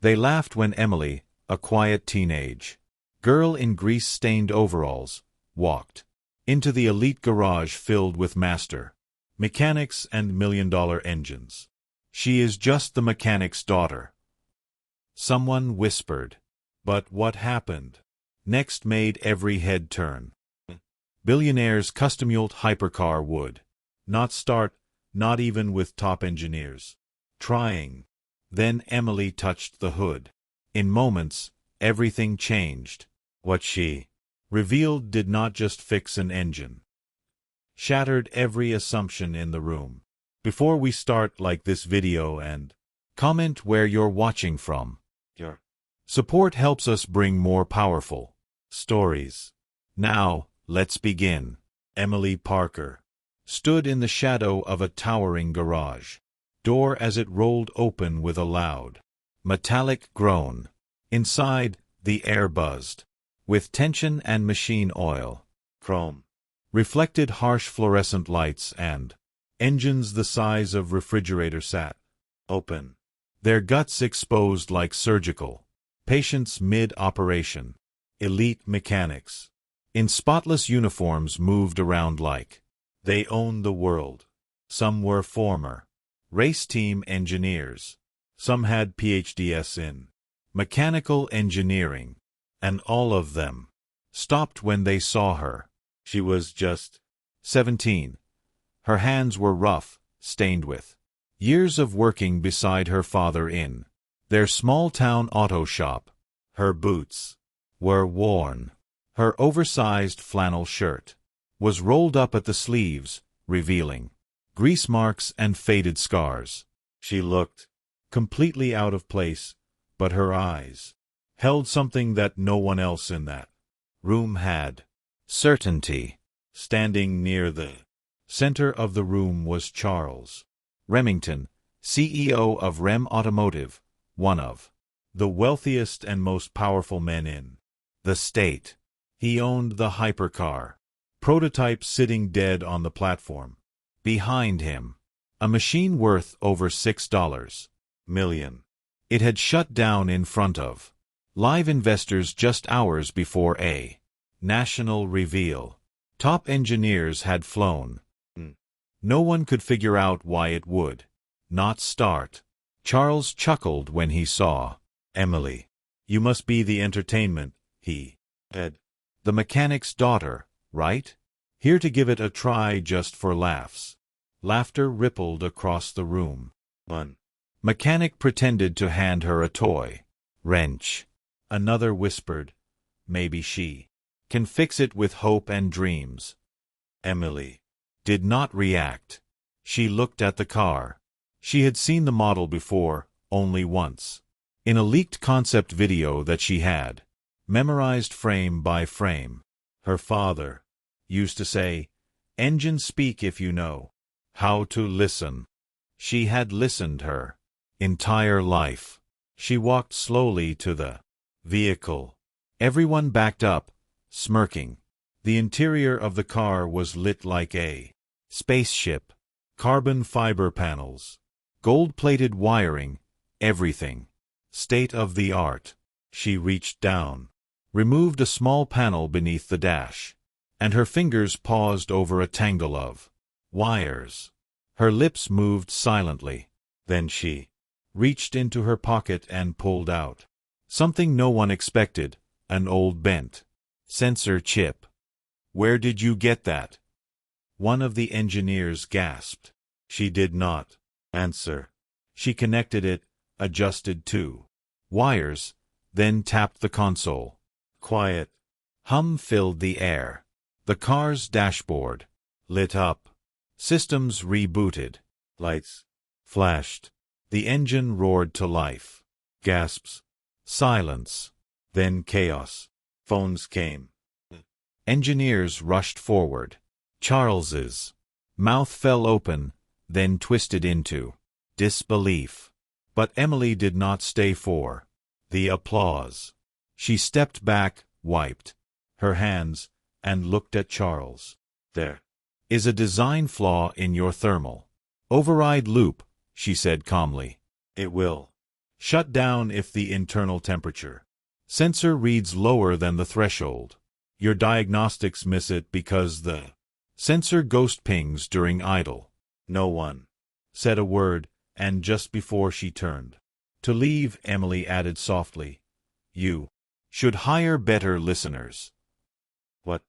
They laughed when Emily, a quiet teenage girl in grease-stained overalls, walked into the elite garage filled with master mechanics and million-dollar engines. She is just the mechanic's daughter, someone whispered. But what happened next made every head turn. Billionaire's custom-built hypercar would not start, not even with top engineers trying. Then Emily touched the hood. In moments, everything changed. What she revealed did not just fix an engine, shattered every assumption in the room. Before we start, like this video and comment where you're watching from. Your support helps us bring more powerful stories. Now, let's begin. Emily Parker stood in the shadow of a towering garage door as it rolled open with a loud, metallic groan. Inside, the air buzzed with tension and machine oil. Chrome reflected harsh fluorescent lights, and engines the size of refrigerators sat open, their guts exposed like surgical patients mid-operation. Elite mechanics in spotless uniforms moved around like they owned the world. Some were former race team engineers. Some had PhDs in mechanical engineering. And all of them stopped when they saw her. She was just 17. Her hands were rough, stained with years of working beside her father in their small-town auto shop. Her boots were worn. Her oversized flannel shirt was rolled up at the sleeves, revealing grease marks and faded scars. She looked completely out of place, but her eyes held something that no one else in that room had. Certainty. Standing near the center of the room was Charles Remington, CEO of Rem Automotive, one of the wealthiest and most powerful men in the state. He owned the hypercar prototype sitting dead on the platform. Behind him, a machine worth over $6 million. It had shut down in front of live investors just hours before a national reveal. Top engineers had flown. No one could figure out why it would not start. Charles chuckled when he saw Emily. You must be the entertainment, he said. The mechanic's daughter, right? Here to give it a try just for laughs. Laughter rippled across the room. One mechanic pretended to hand her a toy wrench. Another whispered, maybe she can fix it with hope and dreams. Emily did not react. She looked at the car. She had seen the model before, only once. In a leaked concept video that she had memorized frame by frame. Her father used to say, "Engines speak if you know how to listen." She had listened her entire life. She walked slowly to the vehicle. Everyone backed up, smirking. The interior of the car was lit like a spaceship. Carbon fiber panels, gold-plated wiring, everything state-of-the-art. She reached down, removed a small panel beneath the dash, and her fingers paused over a tangle of wires. Her lips moved silently. Then she reached into her pocket and pulled out something no one expected, an old bent sensor chip. Where did you get that? One of the engineers gasped. She did not answer. She connected it, adjusted two wires, then tapped the console. Quiet hum filled the air. The car's dashboard lit up. Systems rebooted. Lights flashed. The engine roared to life. Gasps. Silence. Then chaos. Phones came. Engineers rushed forward. Charles's mouth fell open, then twisted into disbelief. But Emily did not stay for the applause. She stepped back, wiped her hands, and looked at Charles. There is a design flaw in your thermal override loop, she said calmly. It will Shut down if the internal temperature sensor reads lower than the threshold. Your diagnostics miss it because the sensor ghost pings during idle. No one said a word, and just before she turned to leave, Emily added softly, "You should hire better listeners." What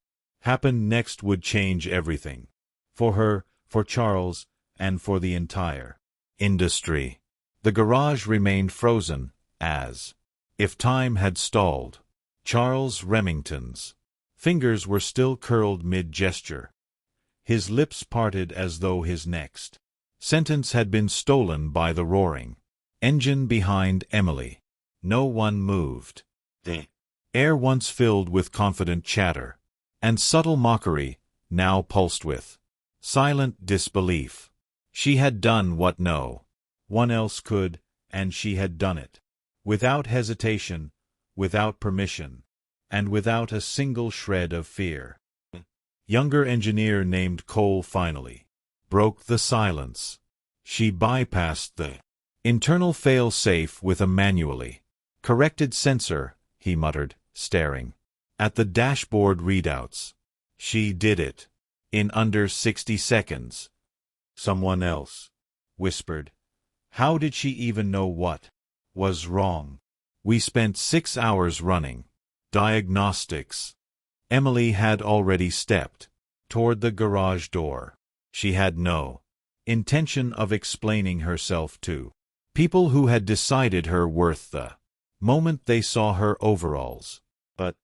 happened next would change everything. For her, for Charles, and for the entire industry. The garage remained frozen, as if time had stalled. Charles Remington's fingers were still curled mid-gesture. His lips parted as though his next sentence had been stolen by the roaring engine behind Emily. No one moved. The air, once filled with confident chatter and subtle mockery, now pulsed with silent disbelief. She had done what no one else could, and she had done it without hesitation, without permission, and without a single shred of fear. Younger engineer named Cole finally broke the silence. She bypassed the internal fail-safe with a manually corrected sensor, he muttered, staring at the dashboard readouts. She did it in under 60 seconds. Someone else whispered. How did she even know what was wrong? We spent 6 hours running diagnostics. Emily had already stepped toward the garage door. She had no intention of explaining herself to people who had decided her worth the moment they saw her overalls. But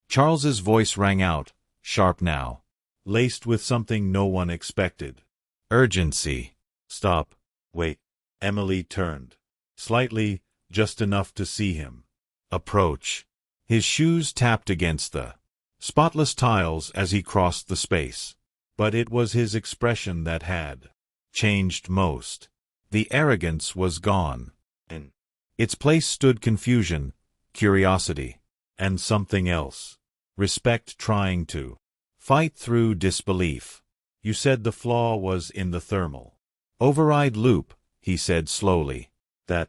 Charles's voice rang out, sharp now, laced with something no one expected. Urgency. Stop. Wait. Emily turned slightly, just enough to see him approach. His shoes tapped against the spotless tiles as he crossed the space. But it was his expression that had changed most. The arrogance was gone. In its place stood confusion, curiosity, and something else. Respect trying to fight through disbelief. You said the flaw was in the thermal override loop, he said slowly. That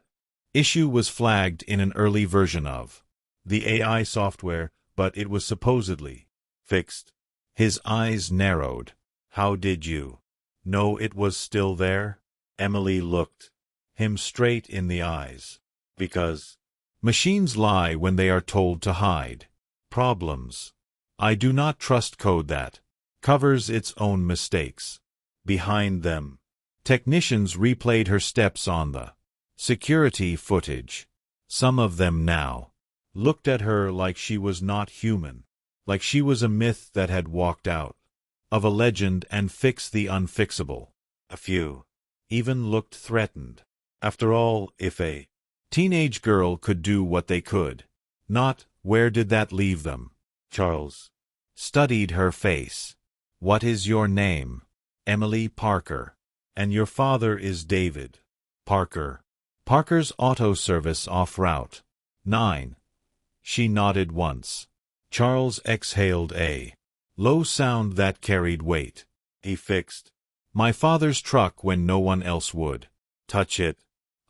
issue was flagged in an early version of the AI software, but it was supposedly fixed. His eyes narrowed. How did you know it was still there? Emily looked him straight in the eyes. Because machines lie when they are told to hide problems. I do not trust code that covers its own mistakes. Behind them, technicians replayed her steps on the security footage. Some of them now looked at her like she was not human, like she was a myth that had walked out of a legend and fixed the unfixable. A few even looked threatened. After all, if a teenage girl could do what they could, not, where did that leave them? Charles studied her face. What is your name? Emily Parker. And your father is David Parker. Parker's auto service off Route 9. She nodded once. Charles exhaled a low sound that carried weight. He fixed my father's truck when no one else would touch it.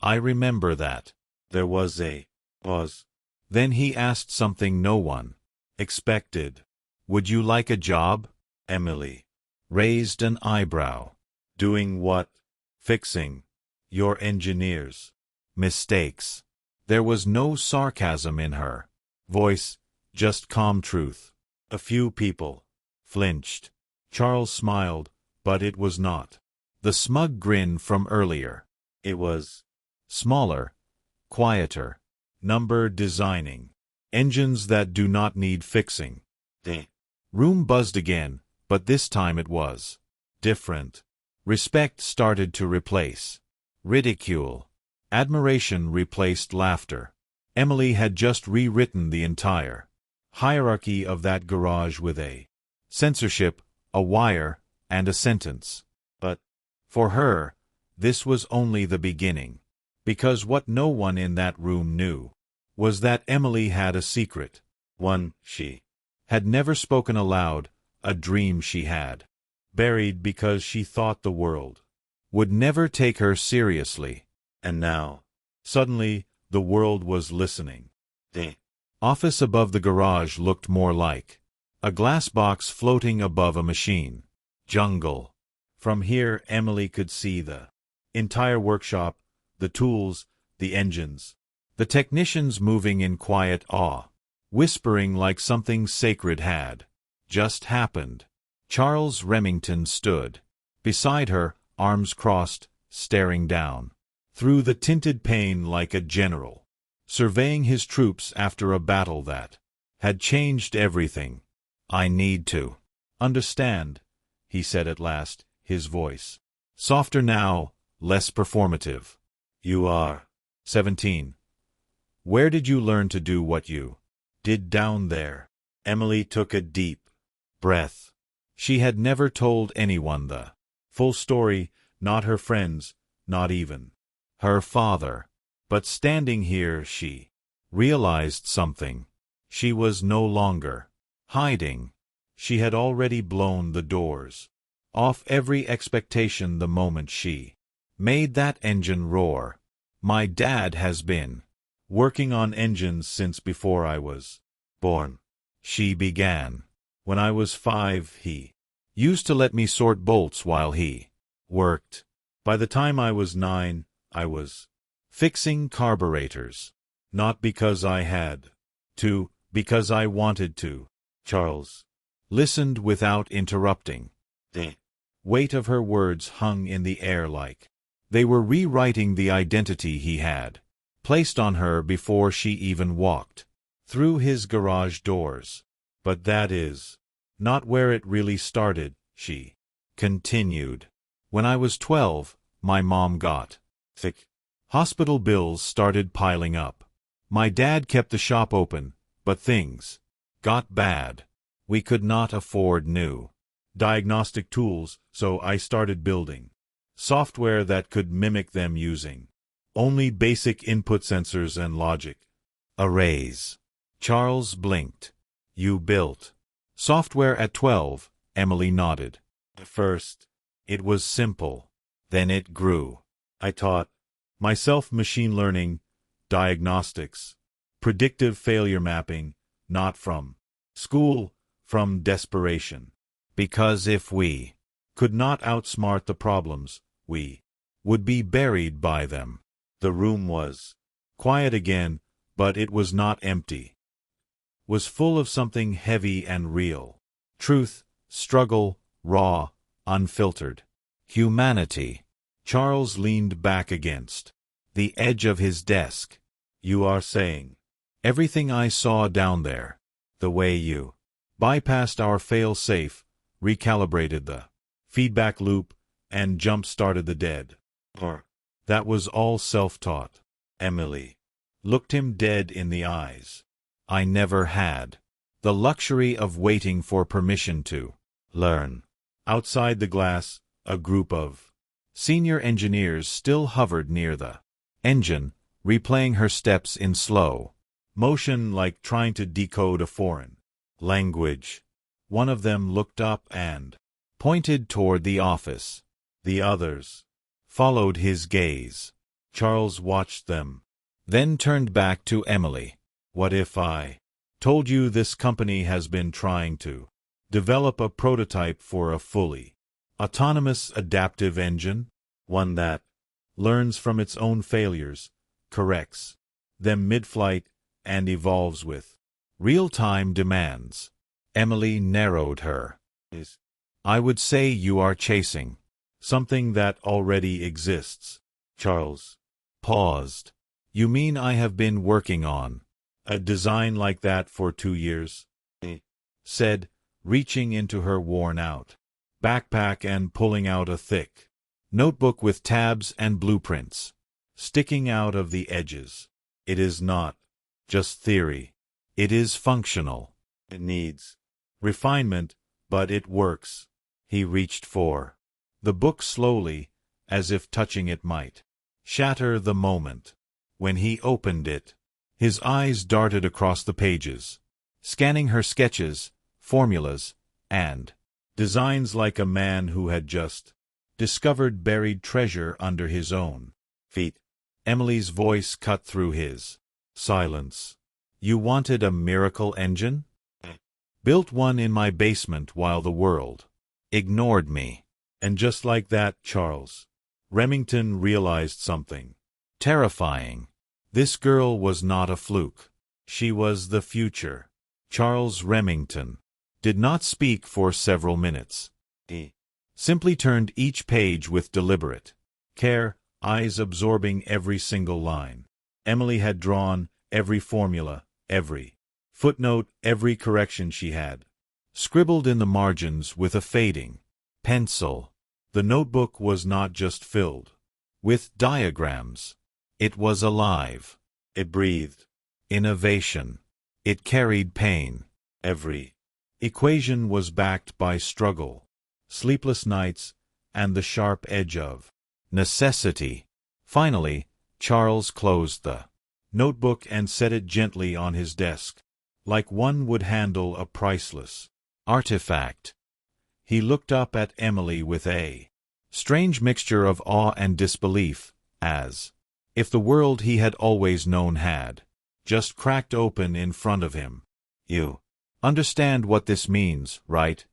I remember that. There was a pause. Then he asked something no one expected. Would you like a job? Emily raised an eyebrow. Doing what? Fixing your engineers' mistakes. There was no sarcasm in her voice, just calm truth. A few people flinched. Charles smiled, but it was not the smug grin from earlier. It was smaller, quieter, number designing. Engines that do not need fixing. The room buzzed again, but this time it was different. Respect started to replace ridicule. Admiration replaced laughter. Emily had just rewritten the entire hierarchy of that garage with a censorship, a wire, and a sentence. But for her, this was only the beginning. Because what no one in that room knew was that Emily had a secret. One she had never spoken aloud, a dream she had buried because she thought the world would never take her seriously. And now, suddenly, The world was listening. The office above the garage looked more like a glass box floating above a machine. Jungle. From here, Emily could see the entire workshop, the tools, the engines, the technicians moving in quiet awe, whispering like something sacred had just happened. Charles Remington stood beside her, arms crossed, staring down through the tinted pane like a general, surveying his troops after a battle that had changed everything. "I need to understand," he said at last, his voice softer now, less performative. "You are 17. Where did you learn to do what you did down there?" Emily took a deep breath. She had never told anyone the full story, not her friends, not even her father. But standing here, she realized something. She was no longer hiding. She had already blown the doors off every expectation the moment she made that engine roar. "My dad has been working on engines since before I was born," she began. "When I was 5, he used to let me sort bolts while he worked. By the time I was 9, I was fixing carburetors. Not because I had to, because I wanted to." Charles listened without interrupting. The weight of her words hung in the air like they were rewriting the identity he had placed on her before she even walked through his garage doors. "But that is not where it really started," she continued. "When I was 12, my mom got sick. Hospital bills started piling up. My dad kept the shop open, but things got bad. We could not afford new diagnostic tools, so I started building software that could mimic them using only basic input sensors and logic arrays." Charles blinked. "You built software at 12, Emily nodded. "At first, it was simple. Then it grew. I taught myself machine learning, diagnostics, predictive failure mapping, not from school, from desperation. Because if we could not outsmart the problems, we would be buried by them." The room was quiet again, but it was not empty. Was full of something heavy and real. Truth, struggle, raw, unfiltered. Humanity. Charles leaned back against the edge of his desk. "You are saying everything I saw down there, the way you bypassed our fail-safe, recalibrated the feedback loop, and jump-started the dead, or that was all self-taught?" Emily looked him dead in the eyes. "I never had the luxury of waiting for permission to learn." Outside the glass, a group of senior engineers still hovered near the engine, replaying her steps in slow motion like trying to decode a foreign language. One of them looked up and pointed toward the office. The others followed his gaze. Charles watched them, then turned back to Emily. "What if I told you this company has been trying to develop a prototype for a fully autonomous adaptive engine? One that learns from its own failures, corrects them mid-flight, and evolves with real-time demands." Emily narrowed her eyes. "I would say you are chasing something that already exists." Charles paused. "You mean I have been working on a design like that for 2 years?" he said, reaching into her worn-out backpack and pulling out a thick notebook with tabs and blueprints sticking out of the edges. "It is not just theory. It is functional. It needs refinement, but it works." He reached for the book slowly, as if touching it might shatter the moment. When he opened it, his eyes darted across the pages, scanning her sketches, formulas, and designs like a man who had just discovered buried treasure under his own feet. Emily's voice cut through his silence. You wanted a miracle engine? Built one in my basement while the world ignored me. And just like that, Charles, Remington realized something terrifying. This girl was not a fluke. She was the future. Charles Remington did not speak for several minutes. He simply turned each page with deliberate care, eyes absorbing every single line. Emily had drawn every formula, every footnote, every correction she had scribbled in the margins with a fading pencil. The notebook was not just filled with diagrams. It was alive. It breathed innovation. It carried pain. Every equation was backed by struggle, sleepless nights, and the sharp edge of necessity. Finally, Charles closed the notebook and set it gently on his desk, like one would handle a priceless artifact. He looked up at Emily with a strange mixture of awe and disbelief, as if the world he had always known had just cracked open in front of him. You understand what this means, right?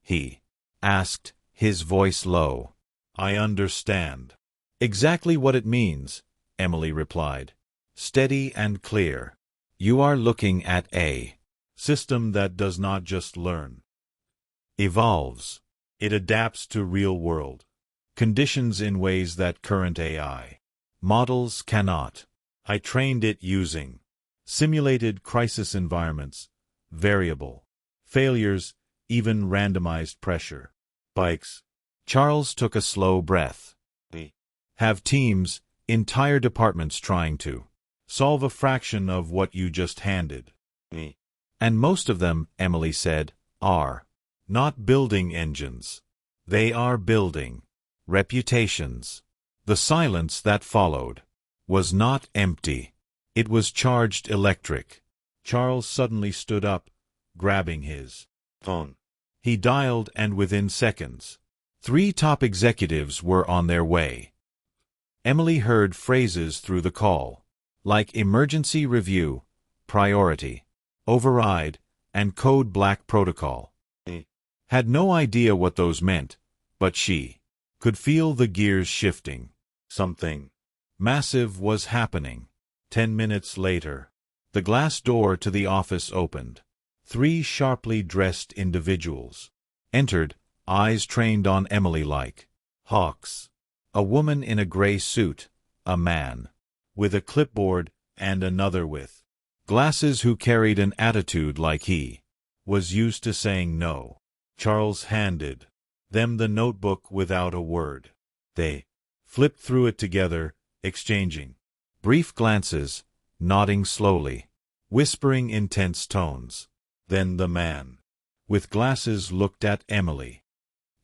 He asked, his voice low. I understand exactly what it means, Emily replied, steady and clear. You are looking at a system that does not just learn, evolves. It adapts to real-world conditions in ways that current AI models cannot. I trained it using simulated crisis environments, variable failures, even randomized pressure spikes. Charles took a slow breath. We have teams, entire departments trying to solve a fraction of what you just handed me. And most of them, Emily said, are not building engines. They are building reputations. The silence that followed was not empty. It was charged electric. Charles suddenly stood up, grabbing his phone. He dialed, and within seconds, 3 top executives were on their way. Emily heard phrases through the call, like emergency review, priority, override, and code black protocol. She had no idea what those meant, but she could feel the gears shifting. Something massive was happening. 10 minutes later, the glass door to the office opened. 3 sharply dressed individuals entered, eyes trained on Emily like hawks. A woman in a gray suit, a man with a clipboard, and another with glasses who carried an attitude like he was used to saying no. Charles handed them the notebook without a word. They flipped through it together, exchanging brief glances, nodding slowly, whispering in tense tones. Then the man with glasses looked at Emily.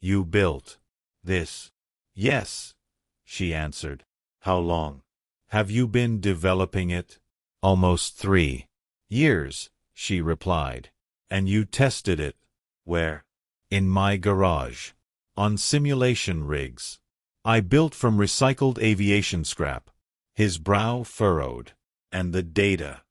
You built this? Yes, she answered. How long have you been developing it? Almost 3 years, she replied. And you tested it? Where? In my garage. On simulation rigs. I built from recycled aviation scrap. His brow furrowed. And the data.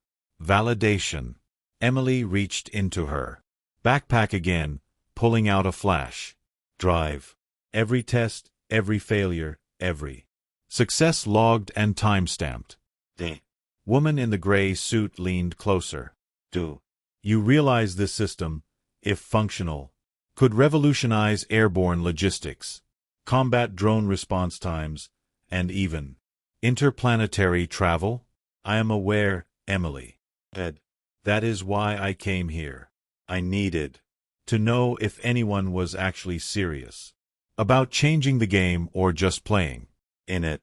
Validation. Emily reached into her backpack again, pulling out a flash drive. Every test, every failure, every success logged and time-stamped. The woman in the gray suit leaned closer. Do you realize this system, if functional, could revolutionize airborne logistics, combat drone response times, and even interplanetary travel? I am aware, Emily. That is why I came here. I needed to know if anyone was actually serious about changing the game or just playing in it.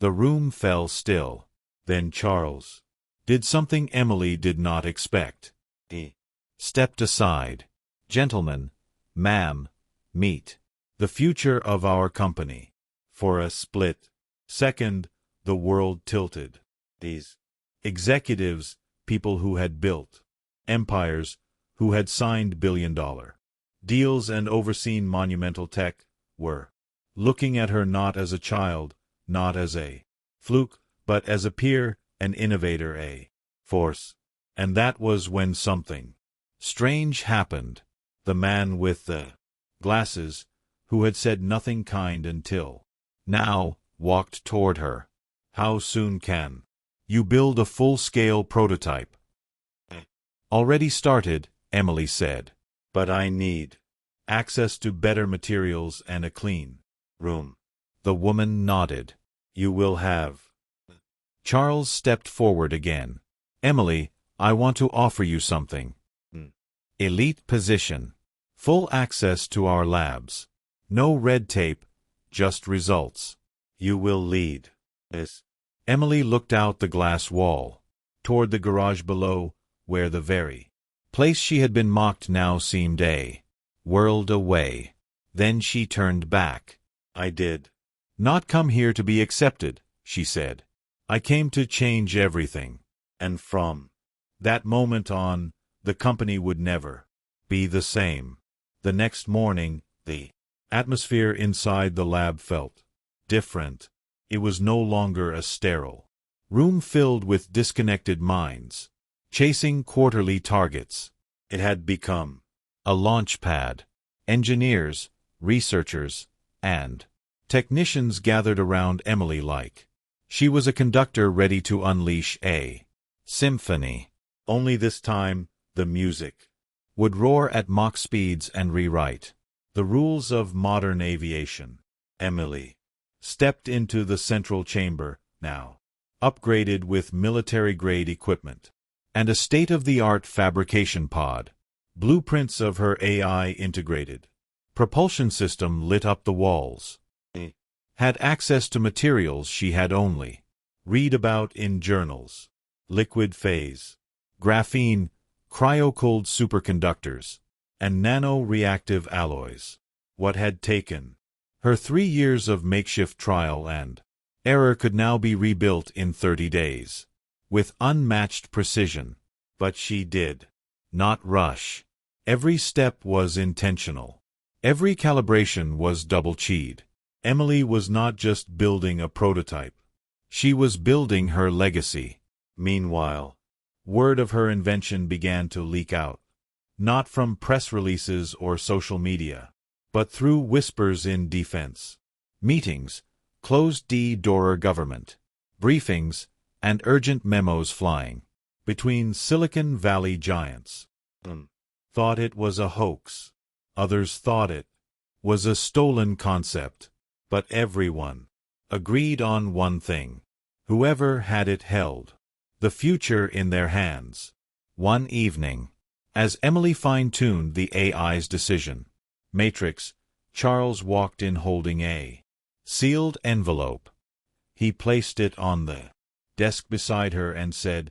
The room fell still. Then Charles did something Emily did not expect. He stepped aside. Gentlemen, ma'am, meet the future of our company. For a split second, the world tilted. These executives, people who had built empires, who had signed billion-dollar deals and overseen monumental tech, were looking at her not as a child, not as a fluke, but as a peer, an innovator, a force. And that was when something strange happened. The man with the glasses, who had said nothing kind until now, walked toward her. How soon can you build a full-scale prototype? Already started, Emily said. But I need access to better materials and a clean room. The woman nodded. You will have. Charles stepped forward again. Emily, I want to offer you something. Elite position. Full access to our labs. No red tape, just results. You will lead this. Emily looked out the glass wall, toward the garage below, where the very place she had been mocked now seemed a world away. Then she turned back. I did not come here to be accepted, she said. I came to change everything. And from that moment on, the company would never be the same. The next morning, the atmosphere inside the lab felt different. It was no longer a sterile room filled with disconnected minds, chasing quarterly targets. It had become a launch pad. Engineers, researchers, and technicians gathered around Emily like she was a conductor ready to unleash a symphony. Only this time, the music would roar at Mach speeds and rewrite the rules of modern aviation. Emily stepped into the central chamber, now upgraded with military-grade equipment and a state-of-the-art fabrication pod. Blueprints of her AI-integrated propulsion system lit up the walls. Had access to materials she had only read about in journals. Liquid phase, graphene, cryo-cooled superconductors, and nano-reactive alloys. What had taken her 3 years of makeshift trial and error could now be rebuilt in 30 days, with unmatched precision. But she did not rush. Every step was intentional. Every calibration was double-checked. Emily was not just building a prototype. She was building her legacy. Meanwhile, word of her invention began to leak out, not from press releases or social media, but through whispers in defense meetings, closed-door government briefings, and urgent memos flying between Silicon Valley giants. Thought it was a hoax. Others thought it was a stolen concept. But everyone agreed on one thing. Whoever had it held the future in their hands. One evening, as Emily fine-tuned the AI's decision matrix, Charles walked in holding a sealed envelope. He placed it on the desk beside her and said,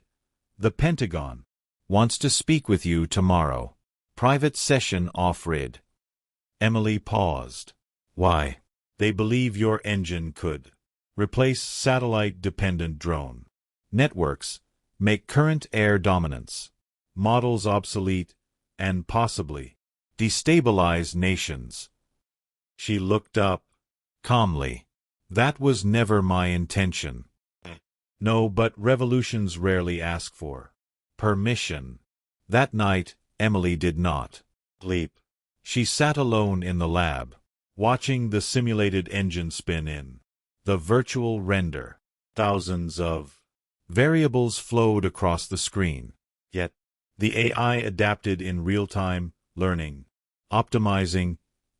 "The Pentagon wants to speak with you tomorrow. Private session off-grid." Emily paused. Why? They believe your engine could replace satellite-dependent drone networks, make current air dominance models obsolete, and possibly destabilize nations. She looked up calmly. That was never my intention. No, but revolutions rarely ask for permission. That night, Emily did not sleep. She sat alone in the lab, watching the simulated engine spin in the virtual render. Thousands of variables flowed across the screen. Yet, the AI adapted in real time, learning, optimizing,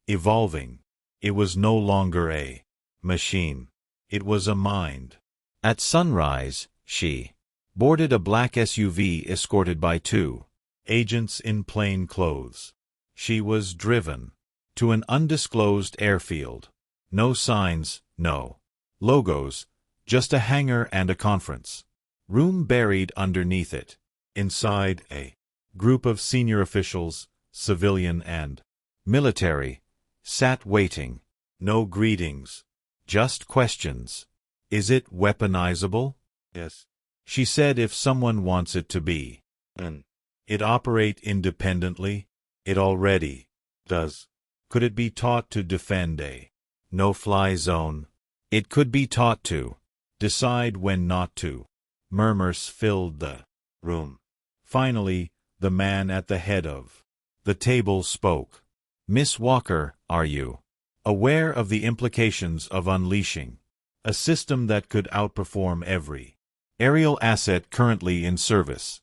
evolving. It was no longer a machine. It was a mind. At sunrise, she boarded a black SUV escorted by 2 agents in plain clothes. She was driven to an undisclosed airfield. No signs, no logos, just a hangar and a conference room buried underneath it. Inside, a group of senior officials, civilian and military, sat waiting. No greetings, just questions. Is it weaponizable? Yes, she said. If someone wants it to be. And it operate independently? It already does. Could it be taught to defend a no-fly zone? It could be taught to Decide when not to. Murmurs filled the room. Finally, the man at the head of the table spoke. Miss Walker, are you aware of the implications of unleashing a system that could outperform every aerial asset currently in service?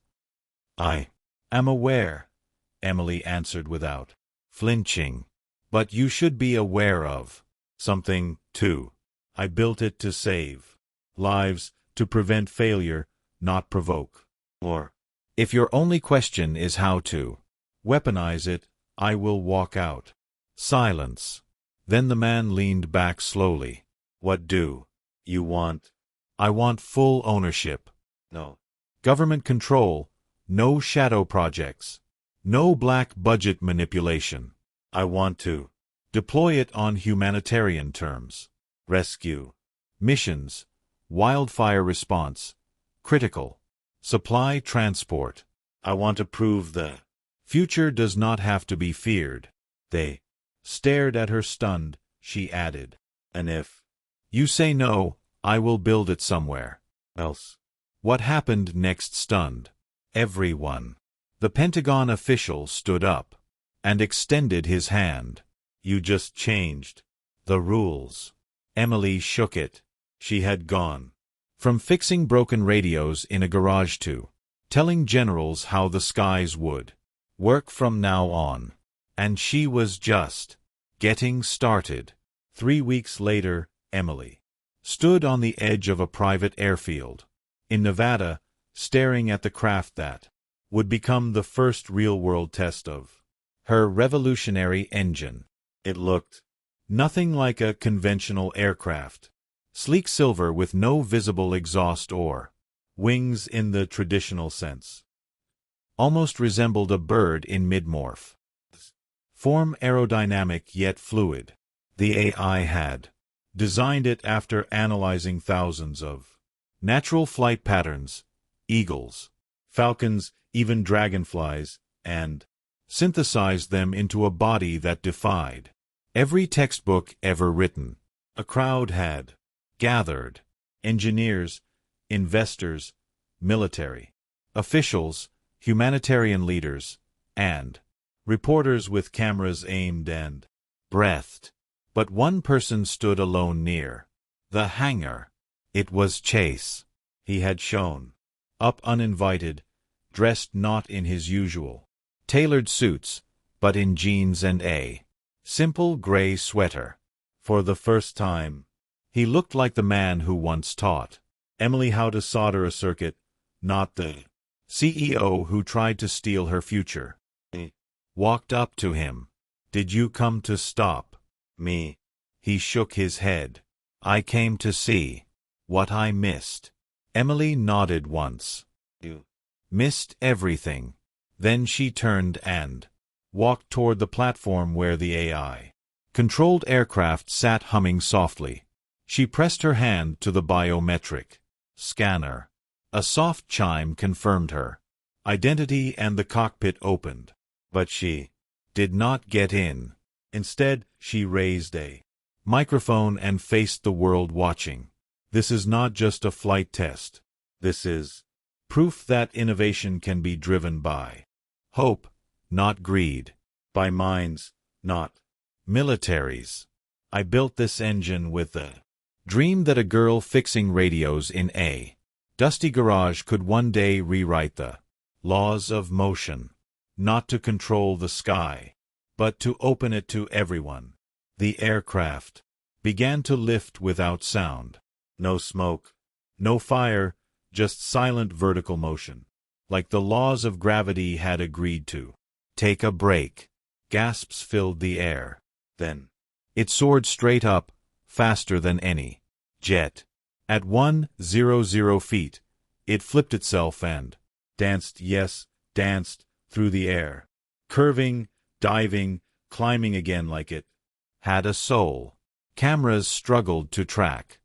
I am aware, Emily answered without flinching. But you should be aware of something, too. I built it to save lives, to prevent failure, not provoke. Or, if your only question is how to weaponize it, I will walk out. Silence. Then the man leaned back slowly. What do you want? I want full ownership. No government control, no shadow projects, no black budget manipulation. I want to deploy it on humanitarian terms. Rescue missions, wildfire response, critical supply transport. I want to prove the future does not have to be feared. They stared at her stunned. She added, and if you say no, I will build it somewhere else. What happened next stunned everyone. The Pentagon official stood up and extended his hand. You just changed the rules. Emily shook it. She had gone from fixing broken radios in a garage to telling generals how the skies would work from now on. And she was just getting started. 3 weeks later, Emily stood on the edge of a private airfield in Nevada, staring at the craft that would become the first real-world test of her revolutionary engine. It looked nothing like a conventional aircraft. Sleek silver with no visible exhaust or wings in the traditional sense. Almost resembled a bird in mid-morph. Form aerodynamic yet fluid. The AI had designed it after analyzing thousands of natural flight patterns, eagles, falcons, even dragonflies, and synthesized them into a body that defied every textbook ever written. A crowd had gathered. Engineers, investors, military officials, humanitarian leaders, and reporters with cameras aimed and breathed. But one person stood alone near the hangar. It was Chase. He had shown up uninvited, dressed not in his usual tailored suits, but in jeans and a simple gray sweater. For the first time, he looked like the man who once taught Emily how to solder a circuit, not the CEO who tried to steal her future. He walked up to him. Did you come to stop me? He shook his head. I came to see what I missed. Emily nodded once. You missed everything. Then she turned and walked toward the platform where the AI-controlled aircraft sat humming softly. She pressed her hand to the biometric scanner. A soft chime confirmed her identity and the cockpit opened. But she did not get in. Instead, she raised a microphone and faced the world watching. This is not just a flight test. This is proof that innovation can be driven by hope, not greed. By minds, not militaries. I built this engine with the dream that a girl fixing radios in a dusty garage could one day rewrite the laws of motion. Not to control the sky, but to open it to everyone. The aircraft began to lift without sound. No smoke, no fire, just silent vertical motion. Like the laws of gravity had agreed to. Take a break. Gasps filled the air. Then it soared straight up, faster than any jet. At 100 feet, it flipped itself and danced, danced through the air, curving, diving, climbing again like it had a soul. Cameras struggled to track.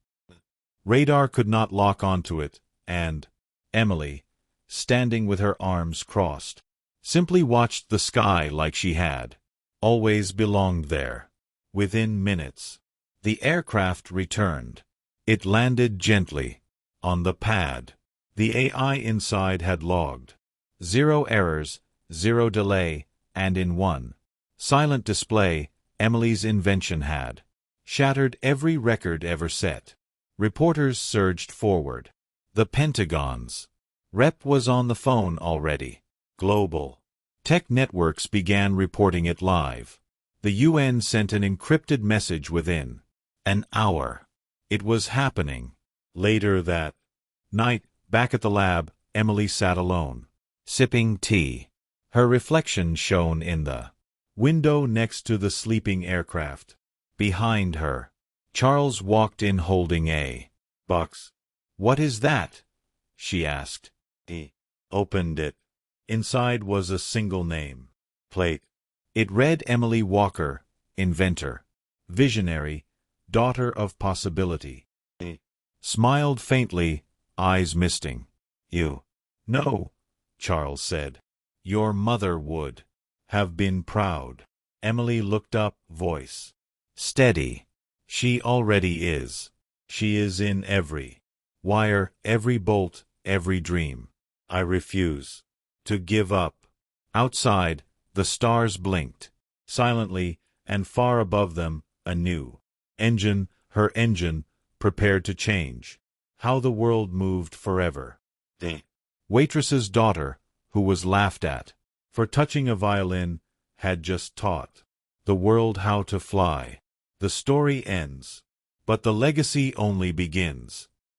Radar could not lock onto it, and Emily, standing with her arms crossed, simply watched the sky like she had always belonged there. Within minutes, the aircraft returned. It landed gently, On the pad, the AI inside had logged 0 errors, 0 delay, and in one silent display, Emily's invention had shattered every record ever set. Reporters surged forward. The Pentagon's rep was on the phone already. Global tech networks began reporting it live. The UN sent an encrypted message within an hour. It was happening. Later that night, back at the lab, Emily sat alone, sipping tea. Her reflection shone in the window next to the sleeping aircraft. Behind her, Charles walked in holding a box. "What is that?" she asked. He opened it. Inside was a single name plate. It read Emily Walker, inventor, visionary, daughter of possibility. He smiled faintly, eyes misting. "You know," Charles said. "Your mother would have been proud." Emily looked up, voice steady. "She already is. She is in every wire, every bolt, every dream. I refuse to give up." Outside, the stars blinked silently, and far above them, a new engine, her engine, prepared to change how the world moved forever. The waitress's daughter, who was laughed at for touching a violin, had just taught the world how to fly. The story ends, but the legacy only begins.